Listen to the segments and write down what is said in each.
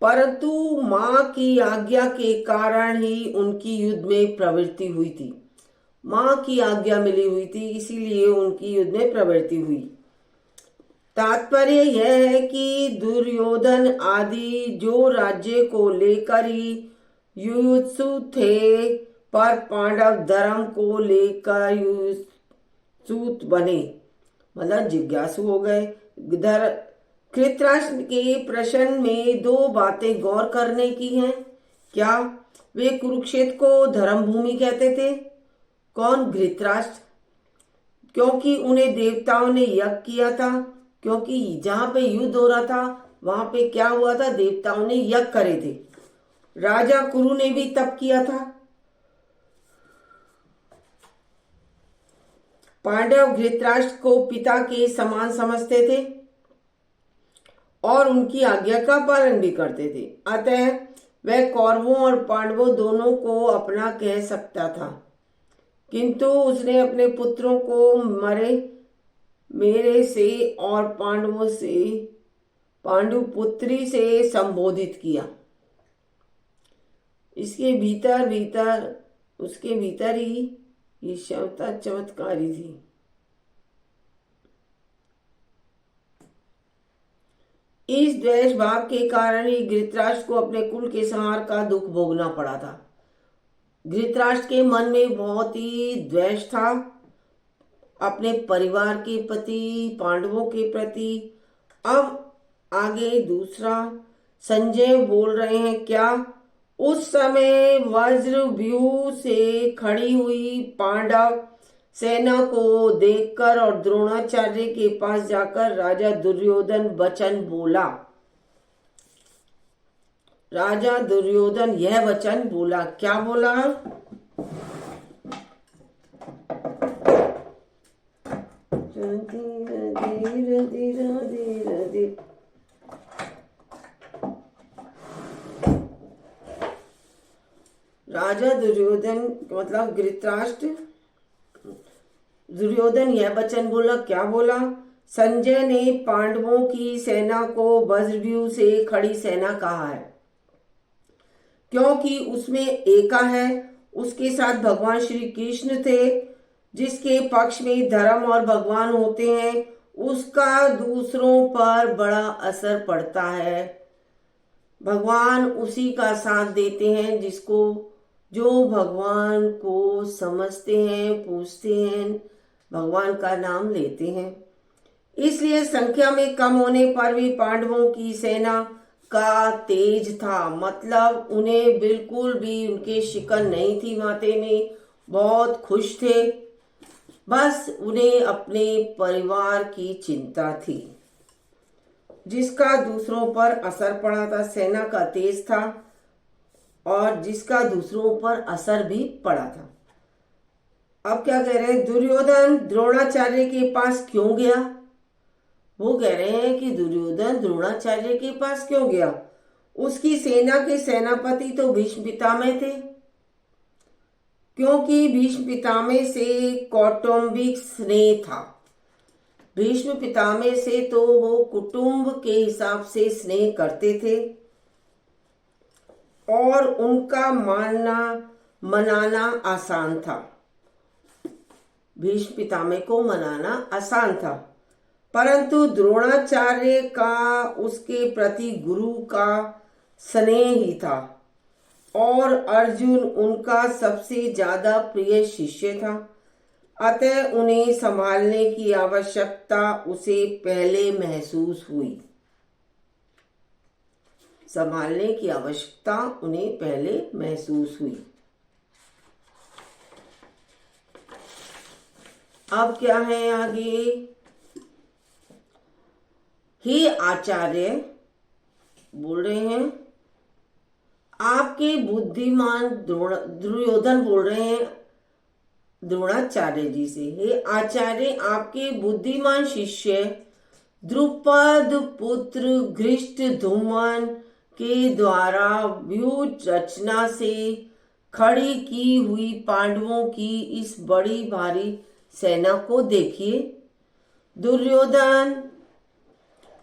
परंतु माँ की आज्ञा के कारण ही उनकी युद्ध में प्रवृत्ति हुई थी। माँ की आज्ञा मिली हुई थी, इसीलिए उनकी युद्ध में प्रवृत्ति हुई। तात्पर्य यह है कि दुर्योधन आदि जो राज्य को लेकर ही युयुत्सु थे, पर पांडव धर्म को लेकर युयुत्सु बने, मतलब जिज्ञासु हो गए। धृतराष्ट्र के प्रश्न में दो बातें गौर करने की हैं। क्या वे कुरुक्षेत्र को धर्म भूमि कहते थे? कौन? धृतराष्ट्र। क्योंकि उन्हें देवताओं ने यज्ञ किया था, क्योंकि जहां पे युद्ध हो रहा था वहां पे क्या हुआ था? देवताओं ने यज्ञ करे थे। राजा कुरु ने भी तप किया था। पांडव धृतराष्ट्र को पिता के समान समझते थे और उनकी आज्ञा का पालन भी करते थे। अतः वह कौरवों और पांडवों दोनों को अपना कह सकता था, किंतु उसने अपने पुत्रों को मेरे से और पांडवों से पांडु पुत्री से संबोधित किया। उसके भीतर ही ये क्षमता चमत्कारी थी। इस द्वेष भाव के कारण ही धृतराष्ट्र को अपने कुल के संहार का दुख भोगना पड़ा था। धृतराष्ट्र के मन में बहुत ही द्वेष था अपने परिवार के प्रति, पांडवों के प्रति। अब आगे दूसरा, संजय बोल रहे हैं क्या? उस समय वज्रव्यूह से खड़ी हुई पांडव सेना को देखकर और द्रोणाचार्य के पास जाकर राजा दुर्योधन वचन बोला। राजा दुर्योधन यह वचन बोला। क्या बोला? राजा दुर्योधन मतलब धृतराष्ट्र, दुर्योधन यह वचन बोला। क्या बोला? संजय ने पांडवों की सेना को वज्रव्यूह से खड़ी सेना कहा है, क्योंकि उसमें एका है। उसके साथ भगवान श्री कृष्ण थे। जिसके पक्ष में धर्म और भगवान होते हैं उसका दूसरों पर बड़ा असर पड़ता है। भगवान उसी का साथ देते हैं जो भगवान को समझते हैं, पूछते हैं, भगवान का नाम लेते हैं। इसलिए संख्या में कम होने पर भी पांडवों की सेना का तेज था, मतलब उन्हें बिल्कुल भी उनके शिकन नहीं थी माथे में, बहुत खुश थे। बस उन्हें अपने परिवार की चिंता थी, जिसका दूसरों पर असर पड़ा था। सेना का तेज था और जिसका दूसरों पर असर भी पड़ा था। अब क्या कह रहे हैं? दुर्योधन द्रोणाचार्य के पास क्यों गया? वो कह रहे हैं कि दुर्योधन द्रोणाचार्य के पास क्यों गया? उसकी सेना के सेनापति तो भीष्म पितामह थे, क्योंकि भीष्म पितामह से कौटुंबिक स्नेह था। भीष्म पितामह से तो वो कुटुंब के हिसाब से स्नेह करते थे और उनका मनाना आसान था। भीष्म पितामह को मनाना आसान था, परंतु द्रोणाचार्य का उसके प्रति गुरु का स्नेह ही था और अर्जुन उनका सबसे ज्यादा प्रिय शिष्य था। अतः उन्हें संभालने की आवश्यकता उसे पहले महसूस हुई। संभालने की आवश्यकता उन्हें पहले महसूस हुई। अब क्या है आगे? हे आचार्य, बोल रहे हैं आपके बुद्धिमान दुर्योधन बोल रहे हैं द्रोणाचार्य जी से। हे आचार्य, आपके बुद्धिमान शिष्य द्रुपद पुत्र धृष्टद्युम्न के द्वारा व्यूह रचना से खड़ी की हुई पांडवों की इस बड़ी भारी सेना को देखिए। दुर्योधन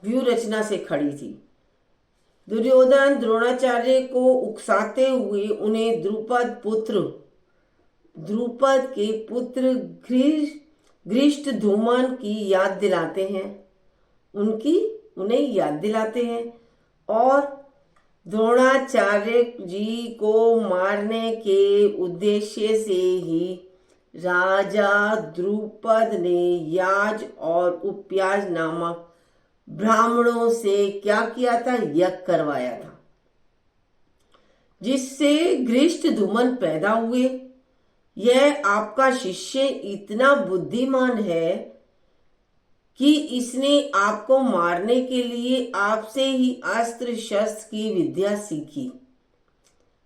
व्यूह रचना से खड़ी थी। दुर्योधन द्रोणाचार्य को उकसाते हुए उन्हें द्रुपद के पुत्र धृष्टद्युम्न की याद दिलाते हैं, उन्हें याद दिलाते हैं और द्रोणाचार्य जी को मारने के उद्देश्य से ही राजा द्रुपद ने याज और उपयाज नामक ब्राह्मणों से क्या किया था? यज्ञ करवाया था, जिससे धृष्टद्युम्न पैदा हुए। यह आपका शिष्य इतना बुद्धिमान है कि इसने आपको मारने के लिए आपसे ही अस्त्र शस्त्र की विद्या सीखी।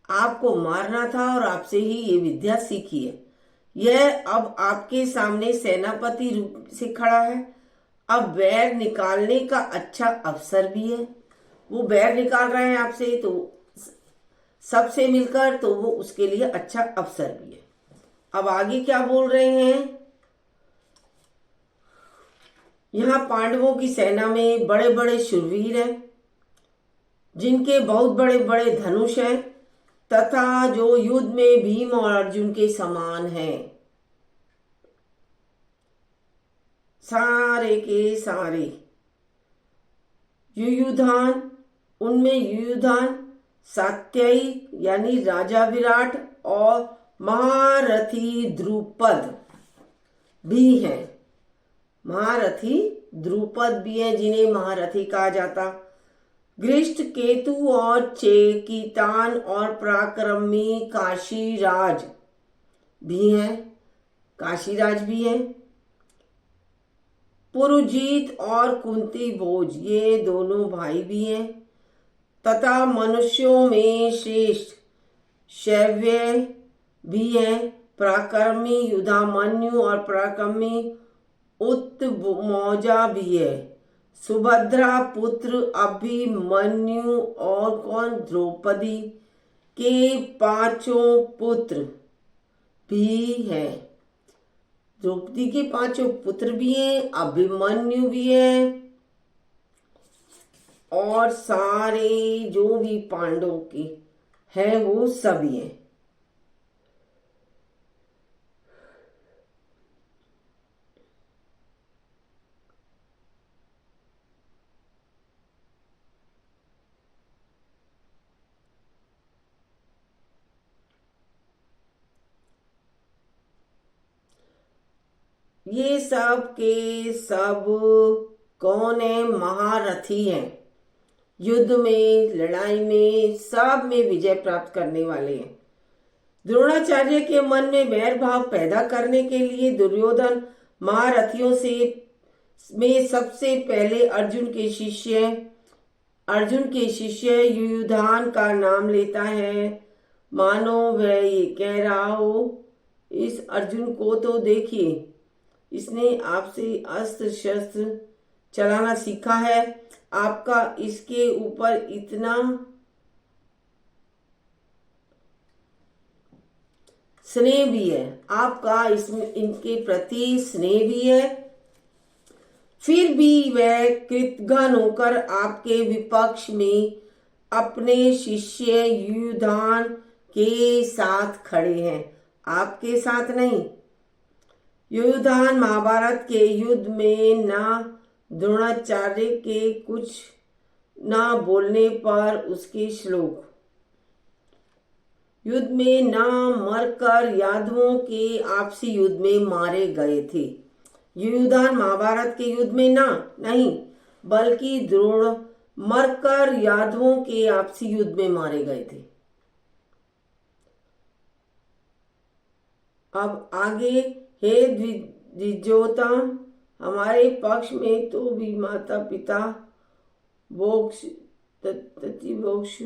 आपको मारना था और आपसे ही ये विद्या सीखी है। यह अब आपके सामने सेनापति रूप से खड़ा है। अब बैर निकालने का अच्छा अवसर भी है। वो बैर निकाल रहे हैं आपसे, तो सबसे मिलकर, तो वो उसके लिए अच्छा अवसर भी है। अब आगे क्या बोल रहे हैं? यहाँ पांडवों की सेना में बड़े बड़े शूरवीर हैं, जिनके बहुत बड़े बड़े धनुष हैं तथा जो युद्ध में भीम और अर्जुन के समान हैं। सारे के सारे युयुधान, उनमें युयुधान, सात्ययी यानी राजा विराट और महारथी द्रुपद भी हैं। महारथी द्रुपद भी हैं, जिन्हें महारथी कहा जाता। गृष्ट केतु और चेकितान और पराक्रमी काशीराज भी हैं, पुरुजीत और कुंती भोज, ये दोनों भाई भी हैं, तथा मनुष्यों में श्रेष्ठ शैव्य भी हैं, पराक्रमी युधामन्यु और पराक्रमी उत्तमौजा भी है, सुभद्रा पुत्र अभिमन्यु और कौन? द्रौपदी के 5 पुत्र भी हैं। द्रौपदी के 5 पुत्र भी हैं, अभिमन्यु भी है, और सारे जो भी पांडवों के हैं वो सभी हैं। ये सब के सब कौन है? महारथी हैं। युद्ध में, लड़ाई में, सब में विजय प्राप्त करने वाले हैं। द्रोणाचार्य के मन में वैर भाव पैदा करने के लिए दुर्योधन महारथियों में सबसे पहले अर्जुन के शिष्य युयुधान का नाम लेता है। मानो वह ये कह रहा हो, इस अर्जुन को तो देखिए, इसने आपसे अस्त्र शस्त्र चलाना सीखा है, आपका इसके ऊपर इतना स्नेह भी है, आपका इसमें इनके प्रति स्नेह भी है, फिर भी वह कृतघ्न होकर आपके विपक्ष में अपने शिष्य युयुधान के साथ खड़े हैं, आपके साथ नहीं। युयुधान महाभारत के युद्ध में ना द्रोणाचार्य के कुछ ना बोलने पर उसके श्लोक, युद्ध में ना मरकर यादवों के आपसी युद्ध में मारे गए थे। युयुधान महाभारत के युद्ध में नहीं, बल्कि द्रोण मरकर यादवों के आपसी युद्ध में मारे गए थे। अब आगे, हे द्विजोतम, हमारे पक्ष में तो भी माता पिता मोक्ष मोक्ष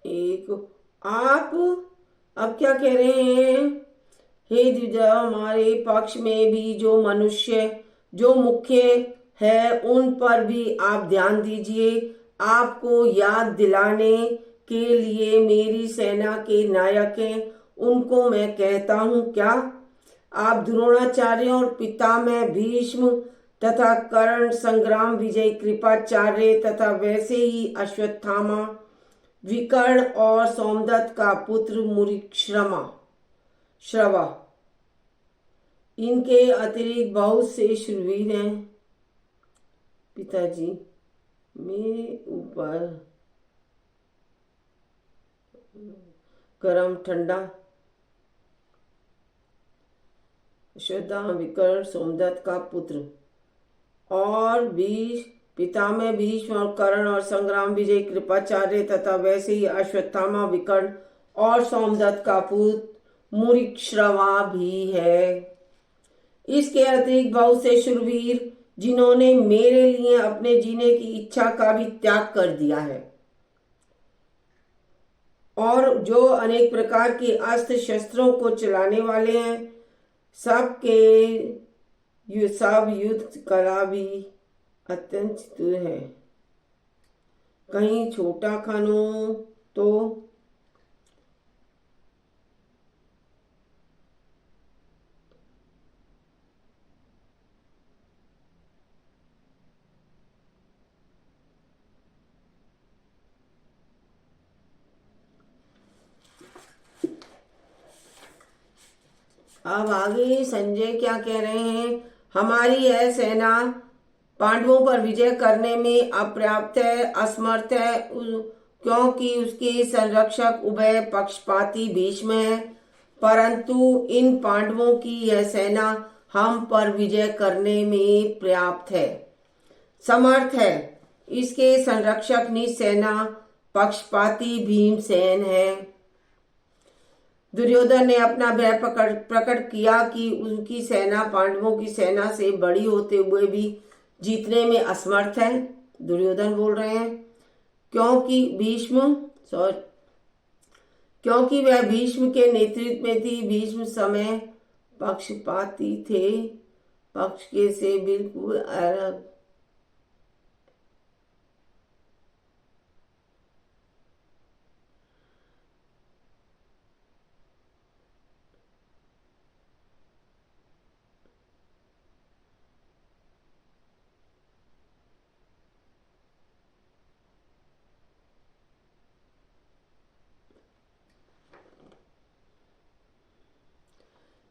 एक आप अब क्या कह रहे हैं? हे द्विजा, हमारे पक्ष में भी जो मनुष्य जो मुख्य है उन पर भी आप ध्यान दीजिए। आपको याद दिलाने के लिए मेरी सेना के नायक हैं, उनको मैं कहता हूँ क्या? आप द्रोणाचार्य और पितामह भीष्म तथा कर्ण, संग्राम विजय कृपाचार्य तथा वैसे ही अश्वत्थामा, विकर्ण और सोमदत्त का पुत्र मुरिश्रवा, इनके अतिरिक्त बहुत से शूरवीर हैं। पिताजी, मेरे ऊपर गरम ठंडा। अश्वत्थामा, विकर्ण, सोमदत्त का पुत्र और पितामह भीष्म और कर्ण और संग्राम विजय कृपाचार्य तथा वैसे ही अश्वत्थामा, विकर्ण और सोमदत्त का पुत्र मुरिश्रवा भी है। इसके अतिरिक्त बहुत से शूरवीर जिन्होंने मेरे लिए अपने जीने की इच्छा का भी त्याग कर दिया है और जो अनेक प्रकार के अस्त्र शस्त्रों को चलाने वाले हैं, सब युद्ध कला भी अत्यंत चतुर है। कहीं छोटा खानो तो अब आगे संजय क्या कह रहे हैं? हमारी यह सेना पांडवों पर विजय करने में अपर्याप्त है, असमर्थ है, क्योंकि उसके संरक्षक उभय पक्षपाती भीष्म है। परंतु इन पांडवों की यह सेना हम पर विजय करने में पर्याप्त है, समर्थ है। इसके संरक्षक निसेना पक्षपाती भीमसेन है। दुर्योधन ने अपना भय प्रकट किया कि उनकी सेना पांडवों की सेना से बड़ी होते हुए भी जीतने में असमर्थ है। दुर्योधन बोल रहे हैं क्योंकि वह भीष्म के नेतृत्व में थी। भीष्म समय पक्षपाती थे, पक्ष के से बिल्कुल अलग।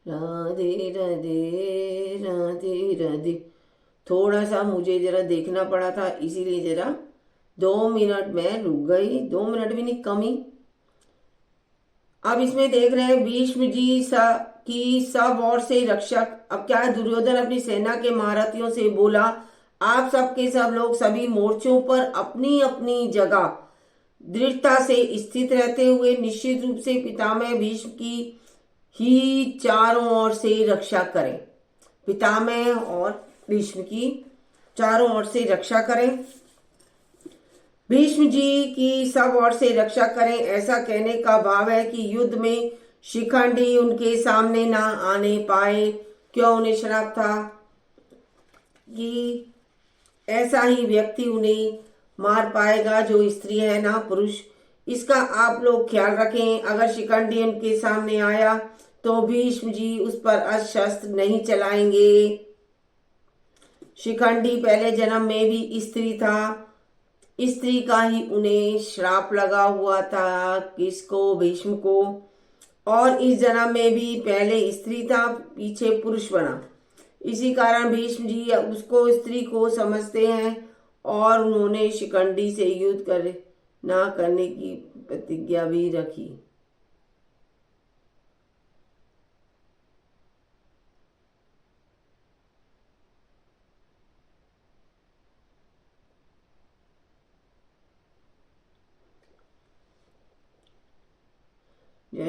राधे राधे राधे राधे। थोड़ा सा मुझे जरा देखना पड़ा था, इसीलिए जरा 2 मिनट में रुक गई। 2 मिनट भी नहीं, कमी। अब इसमें देख रहे हैं भीष्म जी की सब ओर से रक्षक। अब क्या है, दुर्योधन अपनी सेना के महारथियों से बोला, आप सब के सब लोग सभी मोर्चों पर अपनी अपनी जगह दृढ़ता से स्थित रहते हुए निश्चित रूप से पितामह भीष्म की ही चारों ओर से रक्षा करें। पितामह और भीष्म की चारों ओर से रक्षा करें। भीष्म जी की सब ओर से रक्षा करें, ऐसा कहने का भाव है कि युद्ध में शिखंडी उनके सामने ना आने पाए। क्यों? उन्हें श्राप था कि ऐसा ही व्यक्ति उन्हें मार पाएगा जो स्त्री है, ना पुरुष। इसका आप लोग ख्याल रखें। अगर शिखंडी उनके सामने आया तो भीष्म जी उस पर अस्त्र शस्त्र नहीं चलाएंगे। शिखंडी पहले जन्म में भी स्त्री था, स्त्री का ही उन्हें श्राप लगा हुआ था। किसको? भीष्म को। और इस जन्म में भी पहले स्त्री था, पीछे पुरुष बना। इसी कारण भीष्म जी उसको स्त्री को समझते हैं और उन्होंने शिखंडी से युद्ध ना करने की प्रतिज्ञा भी रखी।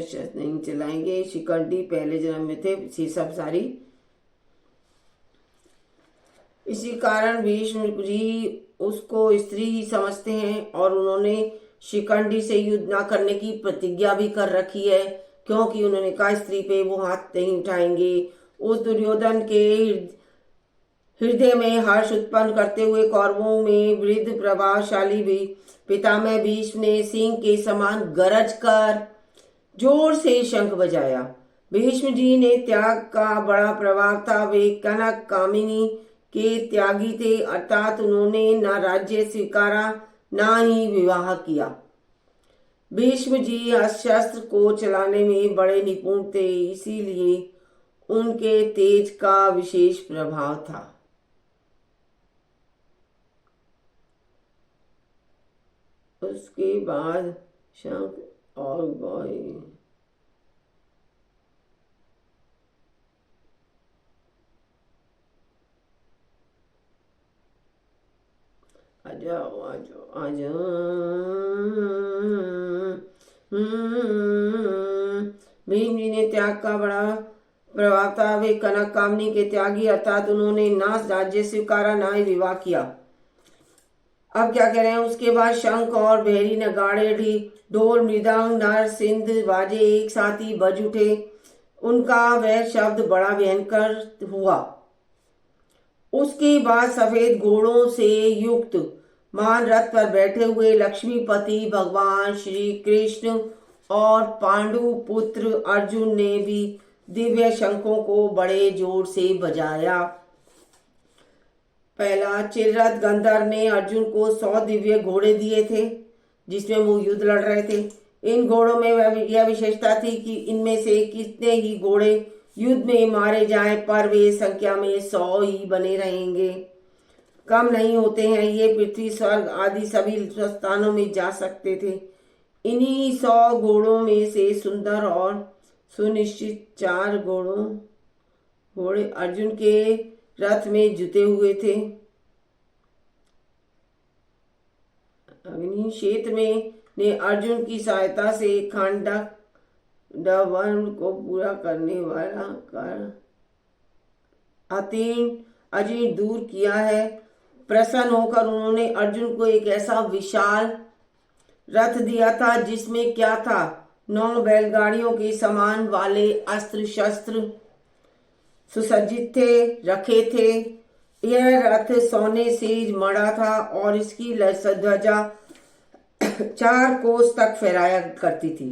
शस्त्र नहीं चलाएंगे। शिखंडी पहले जन्म में थे, सब सारी। इसी कारण भीष्म जी उसको स्त्री ही समझते हैं और उन्होंने शिखंडी से युद्ध ना करने की प्रतिज्ञा भी कर रखी है। क्योंकि उन्होंने कहा स्त्री पे वो हाथ नहीं उठाएंगे। उस दुर्योधन के हृदय में हर्ष उत्पन्न करते हुए कौरवों में वृद्ध प्रभावशाली भी पितामह भीष्म ने सिंह के समान गरज कर जोर से शंख बजाया। भीष्म जी ने त्याग का बड़ा प्रभाव था। वे कनक कामिनी के त्यागी थे, अर्थात उन्होंने न राज्य स्वीकारा न ही विवाह किया। भीष्म जी अस्त्र को चलाने में बड़े निपुण थे, इसीलिए उनके तेज का विशेष प्रभाव था। उसके बाद शंख और गौरी आ जाओ आ जाओ आ जाओ। भीम जी ने त्याग का बड़ा प्रभाव था। वे कनक कामनी के त्यागी, अर्थात उन्होंने ना राज्य स्वीकारा ना ही विवाह किया। अब क्या कह रहे हैं, उसके बाद शंख और बहरी नगाड़े ढोल मृदंग नर सिंध बाजे एक साथ ही बज उठे। उनका वह शब्द बड़ा भयंकर हुआ। उसके बाद सफेद घोड़ों से युक्त मान रथ पर बैठे हुए लक्ष्मीपति भगवान श्री कृष्ण और पांडु पुत्र अर्जुन ने भी दिव्य शंखों को बड़े जोर से बजाया। पहला चिररथ गंधर्व ने अर्जुन को 100 दिव्य घोड़े दिए थे, जिसमें वो युद्ध लड़ रहे थे। इन घोड़ों में यह विशेषता थी कि इनमें से कितने ही घोड़े युद्ध में मारे जाएं, पर वे संख्या में 100 ही बने रहेंगे, कम नहीं होते हैं। ये पृथ्वी स्वर्ग आदि सभी स्थानों में जा सकते थे। इन्हीं 100 घोड़ों में से सुंदर और सुनिश्चित 4 घोड़े अर्जुन के रथ में जुते हुए थे। अग्नि क्षेत्र में ने अर्जुन की सहायता से खांडक वन को पूरा करने वाला कर अजीर्ण दूर किया है। प्रसन्न होकर उन्होंने अर्जुन को एक ऐसा विशाल रथ दिया था, जिसमें क्या था, 9 बैलगाड़ियों के समान वाले अस्त्र शस्त्र सुसज्जित थे, रखे थे। यह रथ सोने से मढ़ा था और इसकी ध्वजा 4 कोस तक फहराया करती थी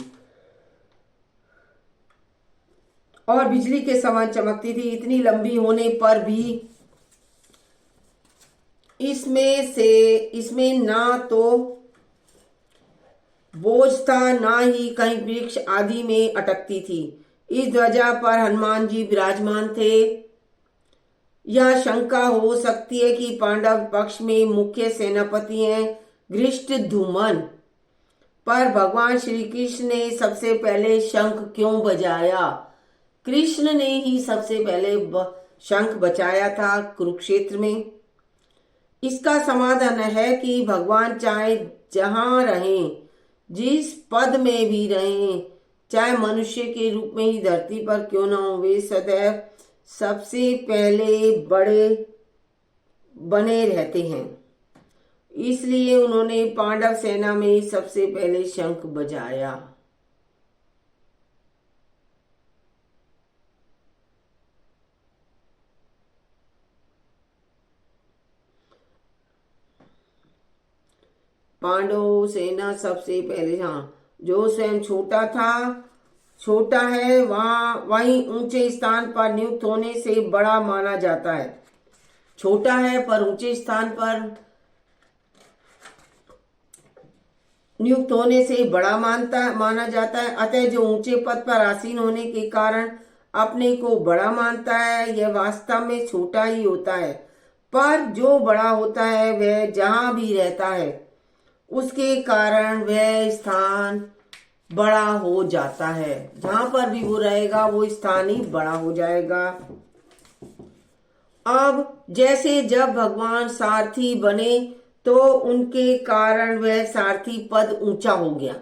और बिजली के समान चमकती थी। इतनी लंबी होने पर भी इसमें ना तो बोझ था, ना ही कहीं वृक्ष आदि में अटकती थी। इस ध्वजा पर हनुमान जी विराजमान थे। यह शंका हो सकती है कि पांडव पक्ष में मुख्य सेनापति हैं धृष्टद्युम्न, पर भगवान श्री कृष्ण ने सबसे पहले शंख क्यों बजाया? कृष्ण ने ही सबसे पहले शंख बजाया था कुरुक्षेत्र में। इसका समाधान है कि भगवान चाहे जहां रहें, जिस पद में भी रहें, चाहे मनुष्य के रूप में ही धरती पर क्यों न हो, वे सदैव सबसे पहले बड़े बने रहते हैं। इसलिए उन्होंने पांडव सेना में सबसे पहले शंख बजाया। पांडव सेना सबसे पहले, हाँ, जो स्वयं छोटा है वहीं ऊंचे स्थान पर नियुक्त होने से बड़ा माना जाता है। छोटा है पर ऊंचे स्थान पर नियुक्त होने से बड़ा माना जाता है। अतः जो ऊंचे पद पर आसीन होने के कारण अपने को बड़ा मानता है, यह वास्तव में छोटा ही होता है। पर जो बड़ा होता है वह जहां भी रहता है, उसके कारण वह स्थान बड़ा हो जाता है। जहां पर भी वो रहेगा वो स्थान ही बड़ा हो जाएगा। अब जैसे जब भगवान सारथी बने तो उनके कारण वह सारथी पद ऊंचा हो गया।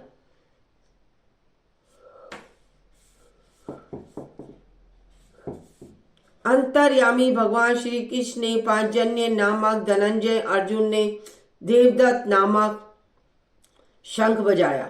अंतर्यामी भगवान श्री कृष्ण ने पांचजन्य नामक धनंजय, अर्जुन ने देवदत्त नामक शंख बजाया।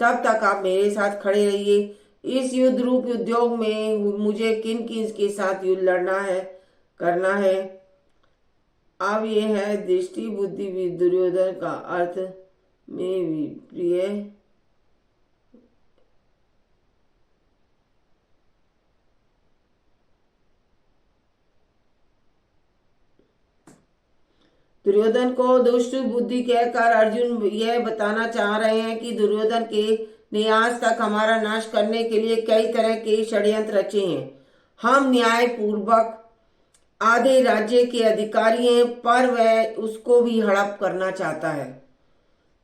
तब तक आप मेरे साथ खड़े रहिए। इस युद्ध रूप उद्योग में मुझे किन किन के साथ युद्ध लड़ना है, करना है। अब ये है दृष्टि बुद्धि दुर्योधन का अर्थ में प्रिय। दुर्योधन को दुष्ट बुद्धि कहकर अर्जुन यह बताना चाह रहे हैं कि दुर्योधन के ने आज तक हमारा नाश करने के लिए कई तरह के षड्यंत्र रचे हैं। हम न्याय पूर्वक आधे राज्य के अधिकारी हैं, पर वह उसको भी हड़प करना चाहता है।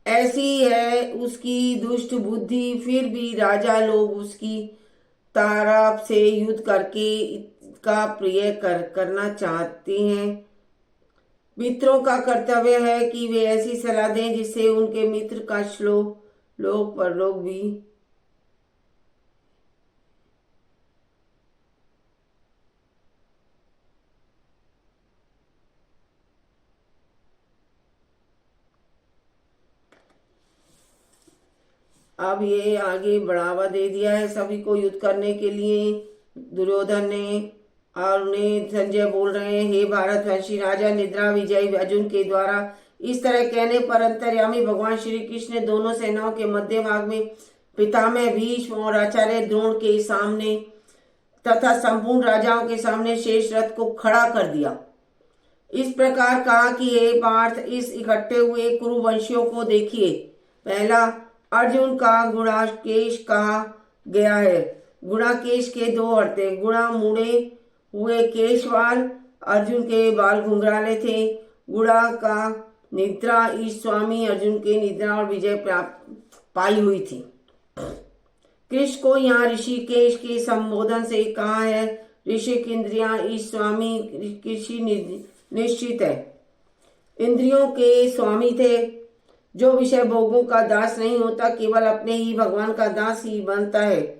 ऐसी है उसकी दुष्ट बुद्धि। फिर भी राजा लोग उसकी तरफ से युद्ध करके इसका प्रिय करना चाहते हैं। मित्रों का कर्तव्य है कि वे ऐसी सलाह दें जिससे उनके मित्र का श्लोक लोक परलोक भी अब ये आगे बढ़ावा दे दिया है सभी को युद्ध करने के लिए दुर्योधन ने। और उन्हें संजय बोल रहे हैं, हे भारतवंशी राजा, निद्रा विजय अर्जुन के द्वारा इस तरह कहने पर अंतर्यामी भगवान श्री कृष्ण ने दोनों सेनाओं के मध्य भाग में पितामह भीष्म और आचार्य द्रोण के सामने तथा संपूर्ण राजाओं के सामने शेष रथ को खड़ा कर दिया। इस प्रकार कहा कि हे पार्थ, इस इकट्ठे हुए कुरुवंशियों को देखिए। पहला, अर्जुन का गुणाकेश कहा गया है। गुणाकेश के दो अर्थ हैं। गुणा मुड़े हुए केश वाल, अर्जुन के बाल घुंघराले थे। गुणा का निद्रा, ईश स्वामी अर्जुन के निद्रा और विजय प्राप्त पाई हुई थी। कृष्ण को यहाँ ऋषिकेश के संबोधन से कहा है। ऋषिक इंद्रिया, ईश स्वामी कृषि निश्चित है। इंद्रियों के स्वामी थे। जो विषय भोगों का दास नहीं होता, केवल अपने ही भगवान का दास ही बनता है,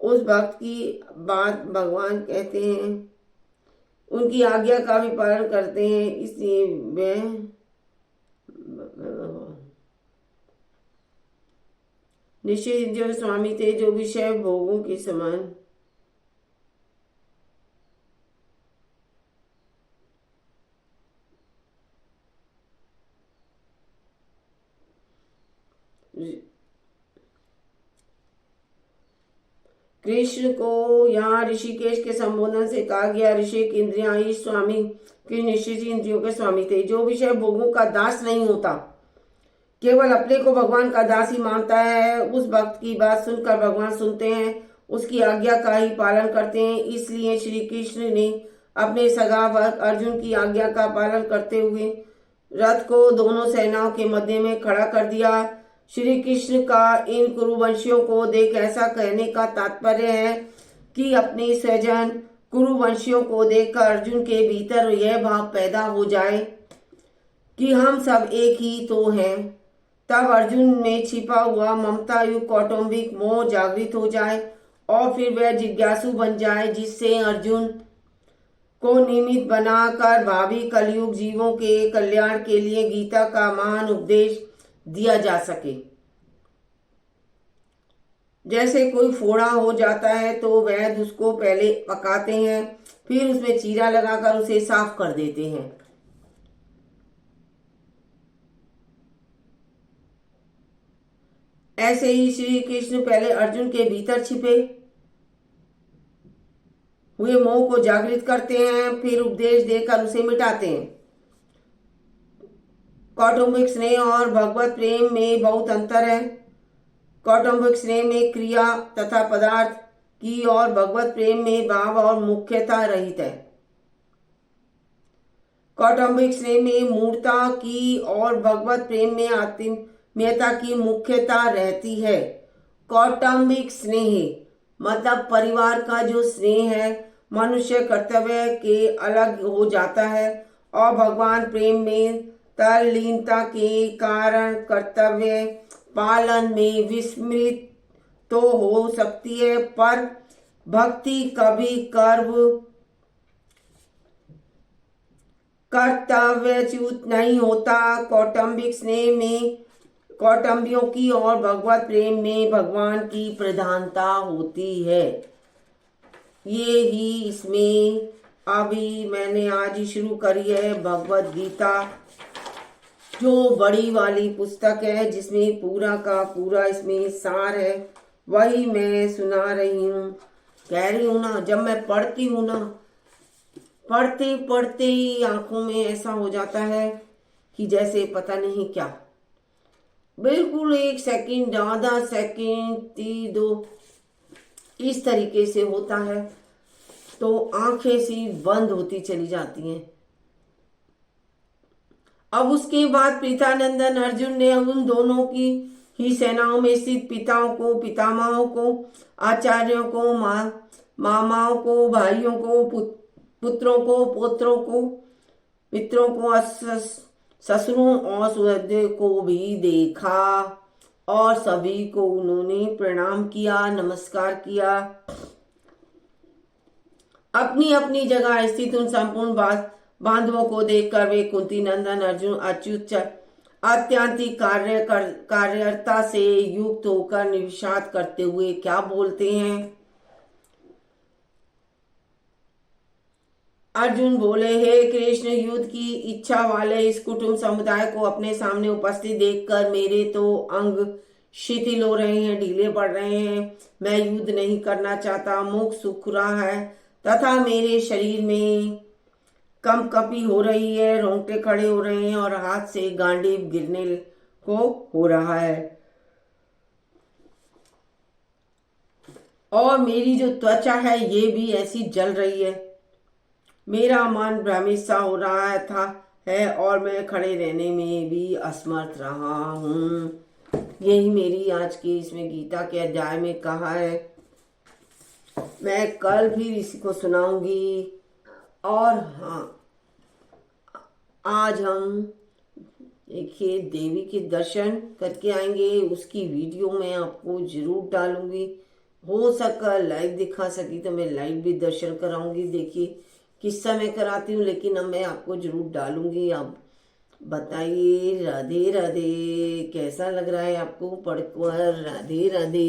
उस भक्त की बात भगवान कहते हैं। उनकी आज्ञा का भी पालन करते हैं, इसलिए वे निश्चित जो स्वामी थे, जो विषय भोगों के समान। कृष्ण को यहाँ ऋषिकेश के संबोधन से कहा गया। ऋषिक इंद्रिया, ईश स्वामी के निश्चित इंद्रियों के स्वामी थे। जो विषय भोगों का दास नहीं होता, केवल अपने को भगवान का दास ही मानता है, उस भक्त की बात सुनकर भगवान सुनते हैं, उसकी आज्ञा का ही पालन करते हैं। इसलिए श्री कृष्ण ने अपने सगा भक्त अर्जुन की आज्ञा का पालन करते हुए रथ को दोनों सेनाओं के मध्य में खड़ा कर दिया। श्री कृष्ण का इन कुरुवंशियों को देख ऐसा कहने का तात्पर्य है कि अपने स्वजन कुरुवंशियों को देखकर अर्जुन के भीतर यह भाव पैदा हो जाए कि हम सब एक ही तो हैं। तब अर्जुन में छिपा हुआ ममता युक्त कौटुंबिक मोह जागृत हो जाए और फिर वह जिज्ञासु बन जाए, जिससे अर्जुन को निमित्त बनाकर भावी कलयुग जीवों के कल्याण के लिए गीता का महान उपदेश दिया जा सके। जैसे कोई फोड़ा हो जाता है तो वैद्य उसको पहले पकाते हैं, फिर उसमें चीरा लगाकर उसे साफ कर देते हैं। ऐसे ही श्री कृष्ण पहले अर्जुन के भीतर छिपे हुए मोह को जागृत करते हैं, फिर उपदेश देकर उसे मिटाते हैं। कौटुंबिक स्नेह और भगवत प्रेम में बहुत अंतर है। कौटुंबिक स्नेह में क्रिया तथा पदार्थ की और भगवत प्रेम में भाव और मुख्यता रहित है। कौटुंबिक स्नेह में मूर्ता की और भगवत प्रेम में आत्मीयता की मुख्यता रहती है। कौटुंबिक स्नेह मतलब परिवार का जो स्नेह है, मनुष्य कर्तव्य के अलग हो जाता है और भगवान प्रेम में तल्लीनता के कारण कर्तव्य पालन में विस्मृत तो हो सकती है, पर भक्ति कभी कर्तव्यच्युत नहीं होता। कौटुंबिक स्नेह में कौटुंबियों की और भगवत प्रेम में भगवान की प्रधानता होती है। ये ही इसमें अभी मैंने आज ही शुरू करी है भगवत गीता, जो बड़ी वाली पुस्तक है जिसमें पूरा का पूरा इसमें सार है, वही मैं सुना रही हूँ। कह रही हूँ ना, जब मैं पढ़ती हूँ ना, पढ़ते पढ़ते ही आंखों में ऐसा हो जाता है कि जैसे पता नहीं क्या, बिल्कुल 1 सेकंड, आधा सेकंड, दो, इस तरीके से होता है। तो आंखें सी बंद होती चली जाती हैं। अब उसके बाद प्रीतानंदन अर्जुन ने उन दोनों की ही सेनाओं में स्थित पिताओं को, पितामहों को, आचार्यों को, मामाओं को, भाइयों को, पुत्रों को, पोत्रों को, मित्रों को, ससुरों और सुहृदों को भी देखा और सभी को उन्होंने प्रणाम किया, नमस्कार किया। अपनी अपनी जगह स्थित उन संपूर्ण बांधवों को देखकर वे कुंती नंदन अर्जुन अत्यंतिक कार्यरता से युक्त होकर निषाद करते हुए क्या बोलते हैं। अर्जुन बोले, हे कृष्ण, युद्ध की इच्छा वाले इस कुटुंब समुदाय को अपने सामने उपस्थित देखकर मेरे तो अंग शिथिल हो रहे हैं, ढीले पड़ रहे हैं। मैं युद्ध नहीं करना चाहता, मुख सूख रहा है तथा मेरे शरीर में कंपकपी हो रही है, रोंगटे खड़े हो रहे हैं और हाथ से गांडीव गिरने को हो रहा है। और मेरी जो त्वचा है ये भी ऐसी जल रही है। मेरा मन भ्रमित सा हो रहा है और मैं खड़े रहने में भी असमर्थ रहा हूँ। यही मेरी आज की इसमें गीता के अध्याय में कहा है। मैं कल भी इसी को सुनाऊंगी। और हाँ, आज हम देखिए देवी के दर्शन करके आएंगे, उसकी वीडियो मैं आपको जरूर डालूंगी। हो सका लाइव दिखा सकी तो मैं लाइव भी दर्शन कराऊंगी। देखिए किस समय कराती हूँ, लेकिन अब मैं आपको जरूर डालूंगी। अब बताइए, राधे राधे, कैसा लग रहा है आपको पढ़कर? राधे राधे।